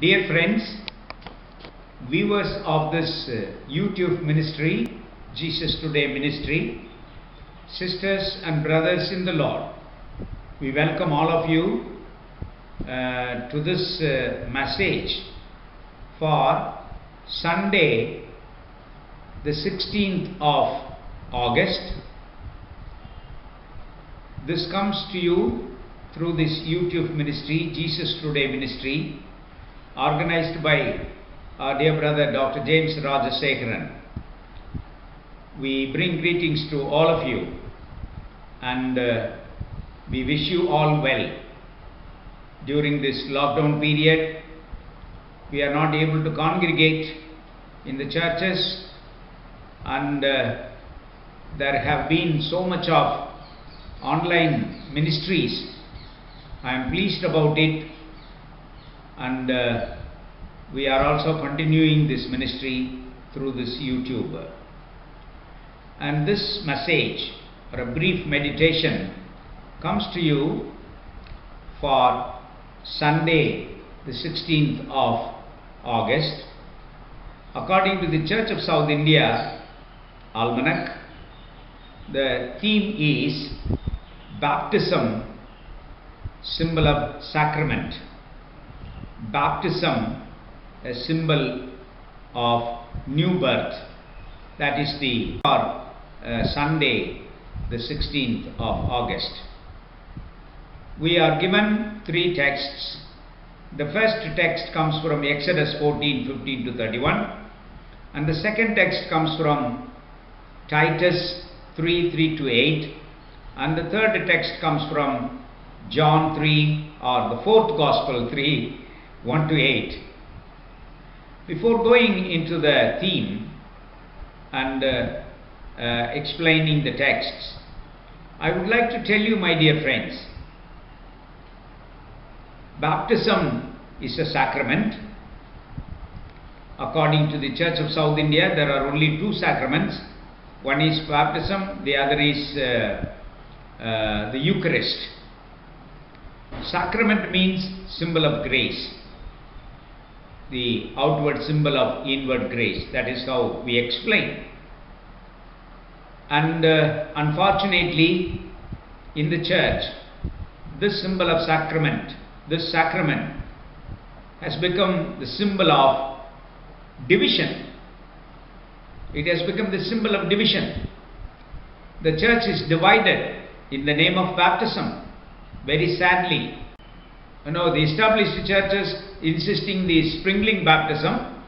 Dear friends, viewers of this YouTube ministry, Jesus Today ministry, sisters and brothers in the Lord, we welcome all of you to this message for Sunday, the 16th of August. This comes to you through this YouTube ministry, Jesus Today ministry, organized by our dear brother Dr. James Rajasekharan. We bring greetings to all of you and we wish you all well. During this lockdown period, we are not able to congregate in the churches, and there have been so much of online ministries. I am pleased about it, and we are also continuing this ministry through this YouTube. And this message, or a brief meditation, comes to you for Sunday, the 16th of August. According to the Church of South India Almanac, the theme is Baptism, symbol of sacrament. Baptism, a symbol of new birth. That is the Sunday, the 16th of August. We are given three texts. The first text comes from Exodus 14:15 to 31, and the second text comes from Titus 3:3 to 8, and the third text comes from John 3, or the fourth Gospel 3:1 to 8. Before going into the theme and explaining the texts, I would like to tell you, my dear friends, baptism is a sacrament. According to the Church of South India, there are only two sacraments. One is baptism, the other is the Eucharist. Sacrament means symbol of grace, the outward symbol of inward grace. That is how we explain. And unfortunately, in the church, this symbol of sacrament, this sacrament has become the symbol of division. It has become the symbol of division. The church is divided in the name of baptism, very sadly. The established churches insisting the sprinkling baptism,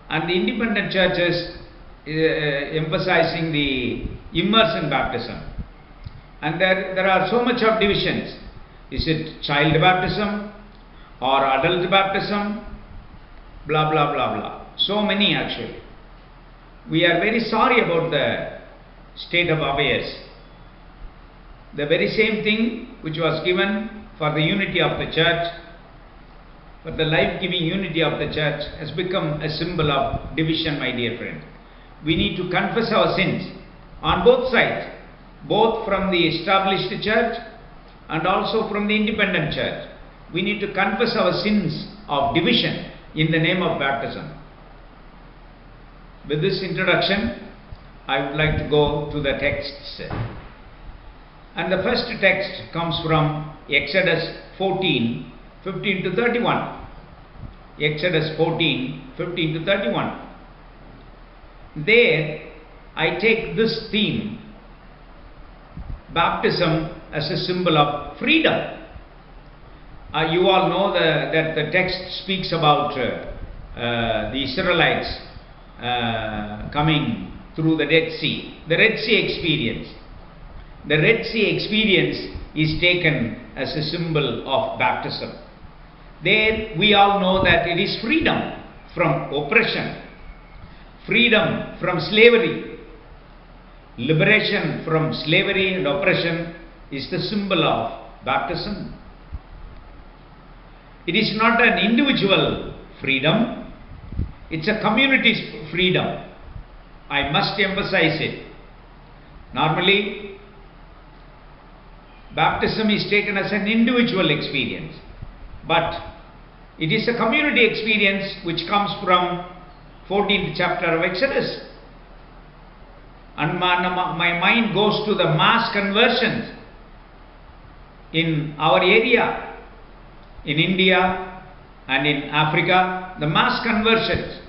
and the independent churches emphasizing the immersion baptism. And there are so much of divisions. Is it child baptism or adult baptism? Blah blah blah blah. So many actually. We are very sorry about the state of affairs. The very same thing which was given for the unity of the church, for the life-giving unity of the church, has become a symbol of division, my dear friend. We need to confess our sins on both sides, both from the established church and also from the independent church. We need to confess our sins of division in the name of baptism. With this introduction, I would like to go to the texts. And the first text comes from Exodus 14:15 to 31. Exodus 14:15 to 31. There I take this theme, baptism as a symbol of freedom. You all know that the text speaks about the Israelites coming through the Red Sea, the Red Sea experience. The Red Sea experience is taken as a symbol of baptism. There we all know that it is freedom from oppression, freedom from slavery. Liberation from slavery and oppression is the symbol of baptism. It is not an individual freedom, it's a community freedom. I must emphasize it. Normally, baptism is taken as an individual experience, but It is a community experience which comes from 14th chapter of Exodus. And my mind goes to the mass conversions in our area, in India and in Africa, the mass conversions.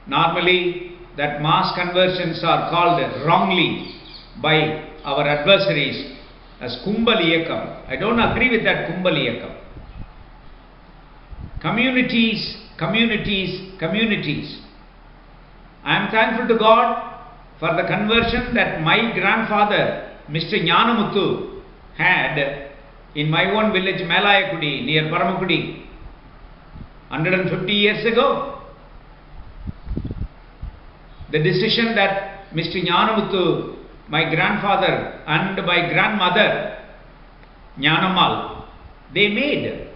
Normally, that mass conversions are called wrongly by our adversaries as Kumbaliyakam. I don't agree with that Kumbaliyakam. Communities, communities, communities. I am thankful to God for the conversion that my grandfather, Mr. Jnanamuthu, had in my own village, Malayakudi, near Paramakudi, 150 years ago. The decision that Mr. Jnanamuthu, my grandfather and my grandmother, Jnanamal, they made.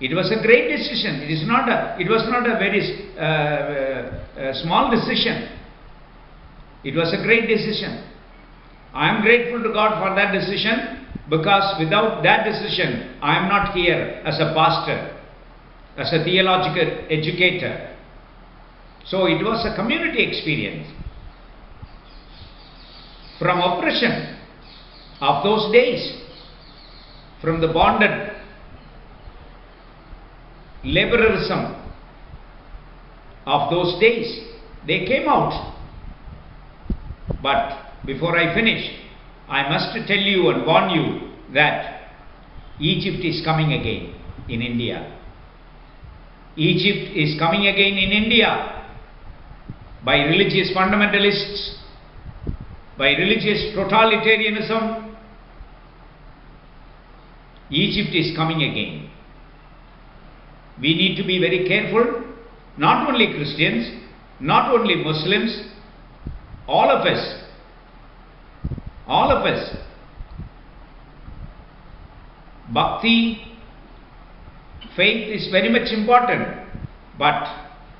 It was a great decision. It was not a very small decision. It was a great decision. I am grateful to God for that decision, because without that decision, I am not here as a pastor, as a theological educator. So it was a community experience. From oppression of those days, from the bonded laborerism of those days, they came out. But before I finish, I must tell you and warn you that Egypt is coming again in India. Egypt is coming again in India by religious fundamentalists, by religious totalitarianism. Egypt is coming again. We need to be very careful, not only Christians, not only Muslims, all of us. Bhakti, faith is very much important, but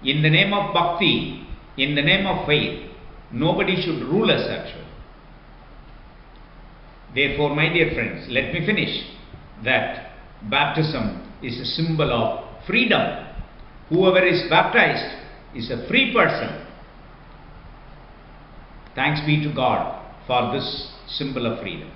in the name of Bhakti, in the name of faith, nobody should rule us actually. Therefore, my dear friends, let me finish that baptism is a symbol of freedom. Whoever is baptized is a free person. Thanks be to God for this symbol of freedom.